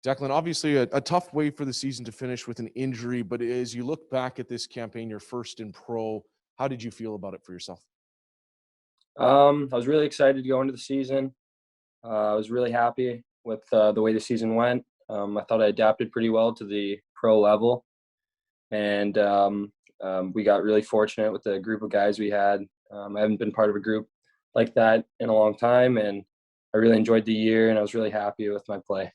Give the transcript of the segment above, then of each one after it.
Declan, obviously a tough way for the season to finish with an injury, but as you look back at this campaign, your first in pro, how did you feel about it for yourself? I was really excited to go into the season. I was really happy with the way the season went. I thought I adapted pretty well to the pro level, and we got really fortunate with the group of guys we had. I haven't been part of a group like that in a long time, and I really enjoyed the year, and I was really happy with my play.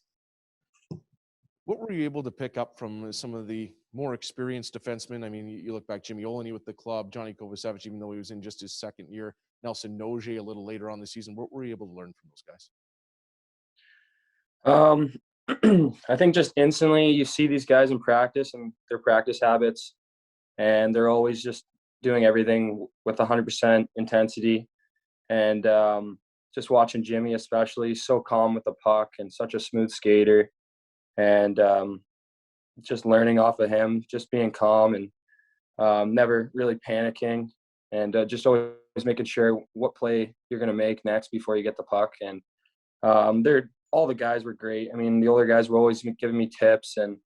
What were you able to pick up from some of the more experienced defensemen? I mean, you look back, Jimmy Olney with the club, Johnny Kovacevic, even though he was in just his second year, Nelson Noje a little later on the season. What were you able to learn from those guys? I think just instantly you see these guys in practice and their practice habits, and they're always just doing everything with 100% intensity. And just watching Jimmy, especially, so calm with the puck and such a smooth skater, and just learning off of him, just being calm and never really panicking, and just always making sure what play you're going to make next before you get the puck. And all the guys were great. I mean, the older guys were always giving me tips, and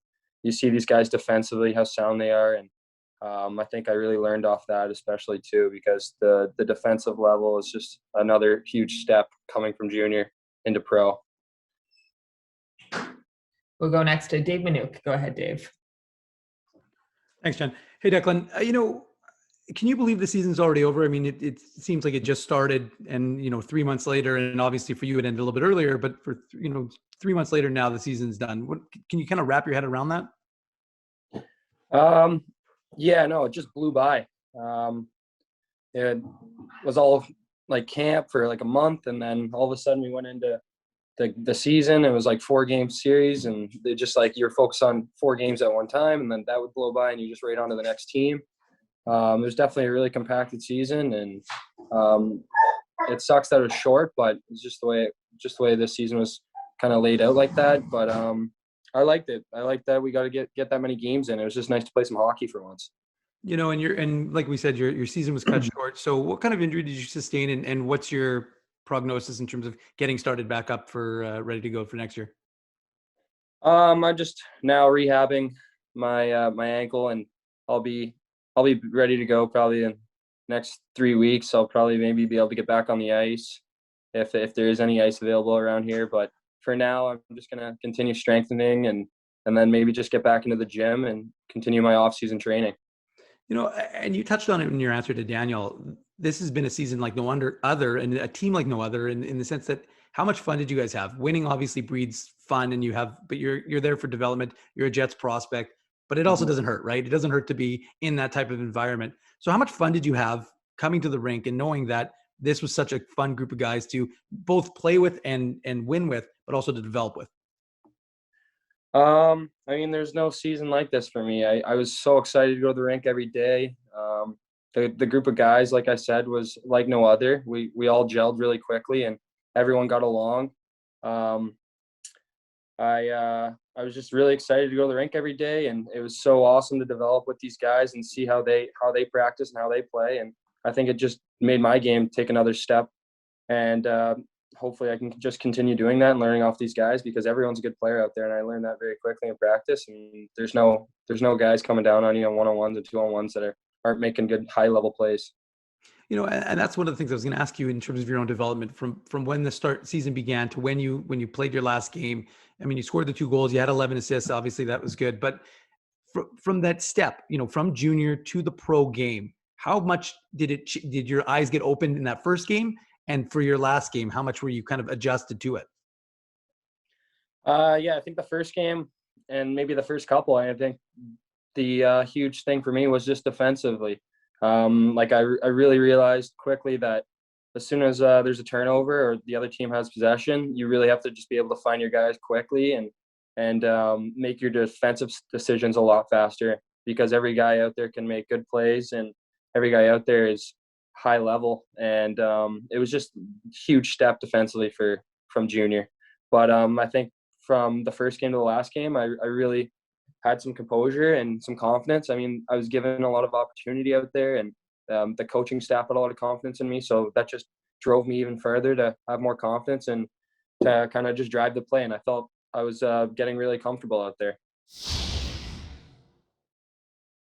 you see these guys defensively, how sound they are. And I think I really learned off that, especially too, because the defensive level is just another huge step coming from junior into pro. We'll go next to Dave Minuk. Go ahead, Dave. Thanks, Jen. Hey, Declan. Can you believe the season's already over? I mean, it seems like it just started, and 3 months later, and obviously for you it ended a little bit earlier, but for 3 months later now the season's done. What can you kind of wrap your head around that? Yeah, no, it just blew by. It was all like camp for like a month, and then all of a sudden we went into the season. It was like 4-game series, and they just like you're focused on 4 games at one time, and then that would blow by and you just right on to the next team. It was definitely a really compacted season, and it sucks that it was short, but it's just the way this season was kind of laid out like that. But I liked it. I liked that we got to get that many games in. It was just nice to play some hockey for once. And like we said, your season was cut short. So what kind of injury did you sustain, and what's your prognosis in terms of getting started back up for ready to go for next year? I'm just now rehabbing my my ankle, and I'll be ready to go probably in next 3 weeks. I'll probably maybe be able to get back on the ice if there is any ice available around here. But for now, I'm just gonna continue strengthening and then maybe just get back into the gym and continue my off-season training. And you touched on it in your answer to Daniel. This has been a season like no other, and a team like no other, in the sense that how much fun did you guys have? Winning obviously breeds fun, and but you're there for development. You're a Jets prospect, but it also doesn't hurt, right? It doesn't hurt to be in that type of environment. So how much fun did you have coming to the rink and knowing that this was such a fun group of guys to both play with and win with, but also to develop with? I mean, there's no season like this for me. I was so excited to go to the rink every day. The group of guys, like I said, was like no other. We all gelled really quickly, and everyone got along. I was just really excited to go to the rink every day, and it was so awesome to develop with these guys and see how they practice and how they play. And I think it just made my game take another step. And hopefully I can just continue doing that and learning off these guys, because everyone's a good player out there, and I learned that very quickly in practice. And there's no guys coming down on you on 1-on-1s and 2-on-1s that aren't making good high level plays. And that's one of the things I was going to ask you in terms of your own development from when the season began to when you played your last game. I mean, you scored the 2 goals, you had 11 assists. Obviously that was good, but from that step, from junior to the pro game, how much did your eyes get opened in that first game? And for your last game, how much were you kind of adjusted to it? Yeah, I think the first game and maybe the first couple, I think the huge thing for me was just defensively. Like I really realized quickly that as soon as there's a turnover or the other team has possession, you really have to just be able to find your guys quickly and make your defensive decisions a lot faster, because every guy out there can make good plays and every guy out there is high level. And it was just a huge step defensively from junior. But I think from the first game to the last game, I really had some composure and some confidence. I mean, I was given a lot of opportunity out there, and the coaching staff had a lot of confidence in me. So that just drove me even further to have more confidence and to kind of just drive the play. And I I was getting really comfortable out there.